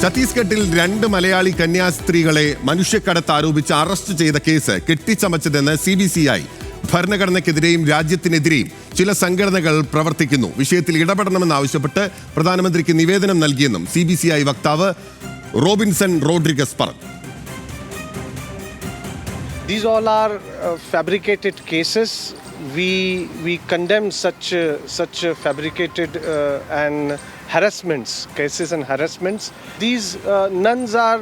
ഛത്തീസ്ഗഡിൽ 2 മലയാളി കന്യാസ്ത്രീകളെ മനുഷ്യക്കടത്ത് ആരോപിച്ച് അറസ്റ്റ് ചെയ്ത കേസ് കെട്ടിച്ചമച്ചതെന്ന് CBCI. ഭരണഘടനയ്ക്കെതിരെയും രാജ്യത്തിനെതിരെയും ചില സംഘടനകൾ പ്രവർത്തിക്കുന്നു. വിഷയത്തിൽ ഇടപെടണമെന്നാവശ്യപ്പെട്ട് പ്രധാനമന്ത്രിക്ക് നിവേദനം നൽകിയെന്നും CBCI വക്താവ് റോബിൻസൺ റോഡ്രിഗസ് പറഞ്ഞു. These all are fabricated cases. We condemn such fabricated and harassments, cases and harassments. These nuns are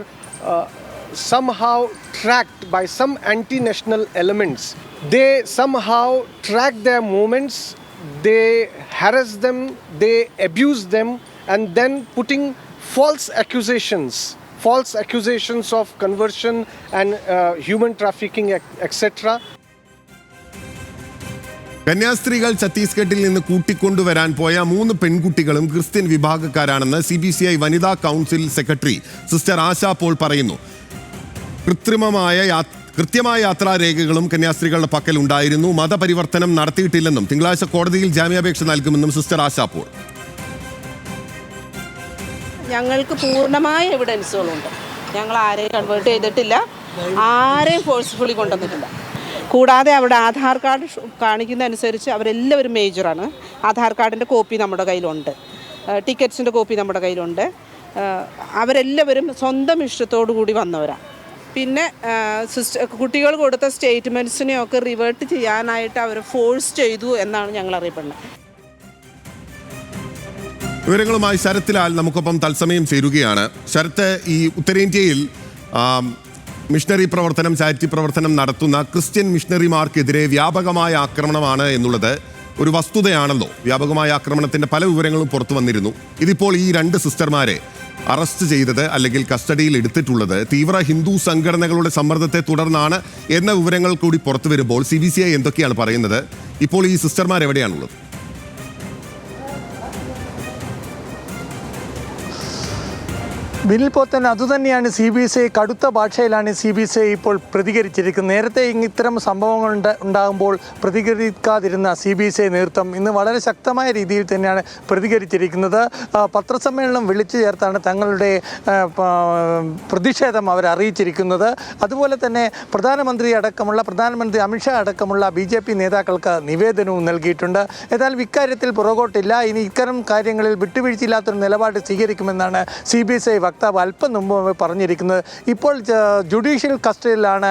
somehow tracked by some anti-national elements. They somehow track their movements, they harass them, they abuse them, and then putting false accusations of conversion and human trafficking, etc. കന്യാസ്ത്രീകൾ ഛത്തീസ്ഗഡിൽ നിന്ന് കൂട്ടിക്കൊണ്ടുവരാൻ പോയ 3 പെൺകുട്ടികളും Christian വിഭാഗക്കാരാണെന്ന് CBCI വനിതാ council secretary sister Asha Paul പറയുന്നു. കൃത്യമായ യാത്രാരേഖകളും കന്യാസ്ത്രീകളുടെ പക്കൽ ഉണ്ടായിരുന്നു. മതപരിവർത്തനം നടത്തിയിട്ടില്ലെന്നും തിങ്കളാഴ്ച കോടതിയിൽ ജാമ്യാപേക്ഷ നൽകുമെന്നും സിസ്റ്റർ ആശാ പോൾ. ഞങ്ങൾക്ക് പൂർണ്ണമായ എവിഡൻസുകളുണ്ട്. ഞങ്ങൾ ആരെയും കൺവേർട്ട് ചെയ്തിട്ടില്ല, ആരെയും ഫോഴ്സ്ഫുള്ളി കൊണ്ടുവന്നിട്ടില്ല. കൂടാതെ അവിടെ ആധാർ കാർഡ് കാണിക്കുന്ന അനുസരിച്ച് അവരെല്ലാവരും മേജറാണ്. ആധാർ കാർഡിൻ്റെ കോപ്പി നമ്മുടെ കയ്യിലുണ്ട്, ടിക്കറ്റ്സിൻ്റെ കോപ്പി നമ്മുടെ കയ്യിലുണ്ട്. അവരെല്ലാവരും സ്വന്തം ഇഷ്ടത്തോടു കൂടി വന്നവരാണ്. പിന്നെ കുട്ടികൾ കൊടുത്ത സ്റ്റേറ്റ്മെൻറ്റ്സിനെയൊക്കെ റിവേർട്ട് ചെയ്യാനായിട്ട് അവർ ഫോഴ്സ് ചെയ്തു എന്നാണ് ഞങ്ങൾ അറിയപ്പെടുന്നത്. വിവരങ്ങളുമായി ശരത് ലാൽ നമുക്കൊപ്പം തത്സമയം ചേരുകയാണ്. ശരത്ത്, ഈ ഉത്തരേന്ത്യയിൽ മിഷണറി പ്രവർത്തനം, ചാരിറ്റി പ്രവർത്തനം നടത്തുന്ന ക്രിസ്ത്യൻ മിഷണറിമാർക്കെതിരെ വ്യാപകമായ ആക്രമണമാണ് എന്നുള്ളത് ഒരു വസ്തുതയാണല്ലോ. വ്യാപകമായ ആക്രമണത്തിന്റെ പല വിവരങ്ങളും പുറത്തു വന്നിരുന്നു. ഇതിപ്പോൾ ഈ 2 സിസ്റ്റർമാരെ അറസ്റ്റ് ചെയ്തത് അല്ലെങ്കിൽ കസ്റ്റഡിയിൽ എടുത്തിട്ടുള്ളത് തീവ്ര ഹിന്ദു സംഘടനകളുടെ സമ്മർദ്ദത്തെ തുടർന്നാണ് എന്ന വിവരങ്ങൾ കൂടി പുറത്തു വരുമ്പോൾ CBCI എന്തൊക്കെയാണ് പറയുന്നത്? ഇപ്പോൾ ഈ സിസ്റ്റർമാർ എവിടെയാണുള്ളത്? ബിനിൽ പോത്തൻ, അതുതന്നെയാണ് CBCI കടുത്ത ഭാഷയിലാണ് CBCI ഇപ്പോൾ പ്രതികരിച്ചിരിക്കുന്നത്. നേരത്തെ ഇത്തരം സംഭവങ്ങൾ ഉണ്ടാകുമ്പോൾ പ്രതികരിക്കാതിരുന്ന CBCI നേതൃത്വം ഇന്ന് വളരെ ശക്തമായ രീതിയിൽ തന്നെയാണ് പ്രതികരിച്ചിരിക്കുന്നത്. പത്രസമ്മേളനം വിളിച്ചു ചേർത്താണ് തങ്ങളുടെ പ്രതിഷേധം അവർ അറിയിച്ചിരിക്കുന്നത്. അതുപോലെ തന്നെ പ്രധാനമന്ത്രി അമിത്ഷാ അടക്കമുള്ള BJP നേതാക്കൾക്ക് നിവേദനവും നൽകിയിട്ടുണ്ട്. ഏതായാലും ഇക്കാര്യത്തിൽ പുറകോട്ടില്ല. ഇനി ഇത്തരം കാര്യങ്ങളിൽ വിട്ടുവീഴ്ചയില്ലാത്തൊരു നിലപാട് സ്വീകരിക്കുമെന്നാണ് CBCI വക്താവ് അല്പം മുമ്പ് പറഞ്ഞിരിക്കുന്നത്. ഇപ്പോൾ ജുഡീഷ്യൽ കസ്റ്റഡിയിലാണ്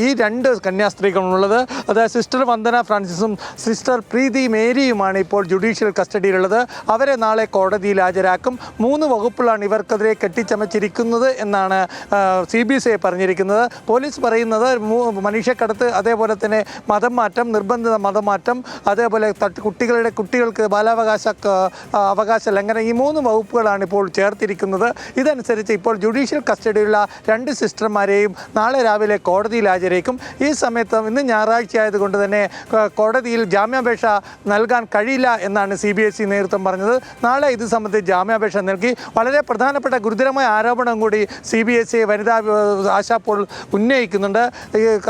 ഈ 2 കന്യാസ്ത്രീകളുള്ളത്. അതായത് സിസ്റ്റർ വന്ദന ഫ്രാൻസിസും സിസ്റ്റർ പ്രീതി മേരിയുമാണ് ഇപ്പോൾ ജുഡീഷ്യൽ കസ്റ്റഡിയിലുള്ളത്. അവരെ നാളെ കോടതിയിൽ ഹാജരാക്കും. 3 വകുപ്പുകളാണ് ഇവർക്കെതിരെ കെട്ടിച്ചമച്ചിരിക്കുന്നത് എന്നാണ് CBCI പറഞ്ഞിരിക്കുന്നത്. പോലീസ് പറയുന്നത് മനുഷ്യക്കടത്ത്, അതേപോലെ തന്നെ മതം മാറ്റം, നിർബന്ധിത മതമാറ്റം, അതേപോലെ കുട്ടികൾക്ക് അവകാശ ലംഘനം, ഈ 3 വകുപ്പുകളാണ് ഇപ്പോൾ ചേർത്തിരിക്കുന്നത്. ഇതനുസരിച്ച് ഇപ്പോൾ ജുഡീഷ്യൽ കസ്റ്റഡിയിലുള്ള 2 സിസ്റ്റർമാരെയും നാളെ രാവിലെ കോടതിയിൽ ഹാജരാക്കും. ഈ സമയത്ത് ഇന്ന് ഞായറാഴ്ച ആയതുകൊണ്ട് തന്നെ കോടതിയിൽ ജാമ്യാപേക്ഷ നൽകാൻ കഴിയില്ല എന്നാണ് CBCI നേതൃത്വം പറഞ്ഞത്. നാളെ ഇത് സംബന്ധിച്ച് ജാമ്യാപേക്ഷ നൽകി. വളരെ പ്രധാനപ്പെട്ട ഗുരുതരമായ ആരോപണം കൂടി CBCI വനിതാ ആശാ പോൾ ഉന്നയിക്കുന്നുണ്ട്.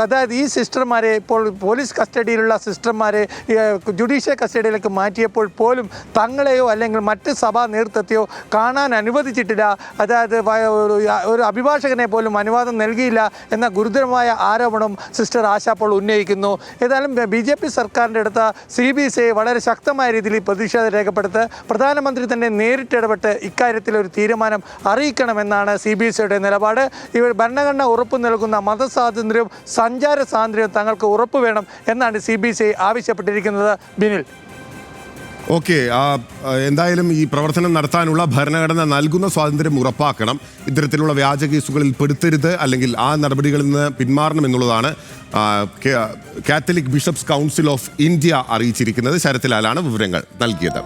അതായത് ഈ സിസ്റ്റർമാരെ, ഇപ്പോൾ പോലീസ് കസ്റ്റഡിയിലുള്ള സിസ്റ്റർമാരെ ജുഡീഷ്യൽ കസ്റ്റഡിയിലേക്ക് മാറ്റിയപ്പോൾ പോലും തങ്ങളെയോ അല്ലെങ്കിൽ മറ്റ് സഭാ നേതൃത്വത്തെയോ കാണാൻ അനുവദിച്ചിട്ടില്ല. അതായത് ഒരു അഭിഭാഷകനെ പോലും അനുവാദം നൽകിയില്ല എന്ന ഗുരുതരമായ ആരോപണം സിസ്റ്റർ ആശാ പോൾ ഉന്നയിക്കുന്നു. ഏതായാലും BJP സർക്കാരിൻ്റെ അടുത്ത് CBCI വളരെ ശക്തമായ രീതിയിൽ പ്രതിഷേധം രേഖപ്പെടുത്ത് പ്രധാനമന്ത്രി തന്നെ നേരിട്ടിടപെട്ട് ഇക്കാര്യത്തിൽ ഒരു തീരുമാനം അറിയിക്കണമെന്നാണ് CBCIയുടെ നിലപാട്. ഇവർ ഭരണഘടന ഉറപ്പു നൽകുന്ന മതസ്വാതന്ത്ര്യവും സഞ്ചാര സ്വാതന്ത്ര്യവും തങ്ങൾക്ക് ഉറപ്പ് വേണം എന്നാണ് CBCI ആവശ്യപ്പെട്ടിരിക്കുന്നത്. ബിനിൽ, ഓക്കെ, എന്തായാലും ഈ പ്രവർത്തനം നടത്താനുള്ള ഭരണഘടന നൽകുന്ന സ്വാതന്ത്ര്യം ഉറപ്പാക്കണം. ഇത്തരത്തിലുള്ള വ്യാജ കേസുകളിൽ പെടുത്തരുത്, അല്ലെങ്കിൽ ആ നടപടികളിൽ നിന്ന് പിന്മാറണം എന്നുള്ളതാണ് Catholic bishops council of India അറിയിച്ചിരിക്കുന്നത്. ശരത് ലാലാണ് വിവരങ്ങൾ നൽകിയത്.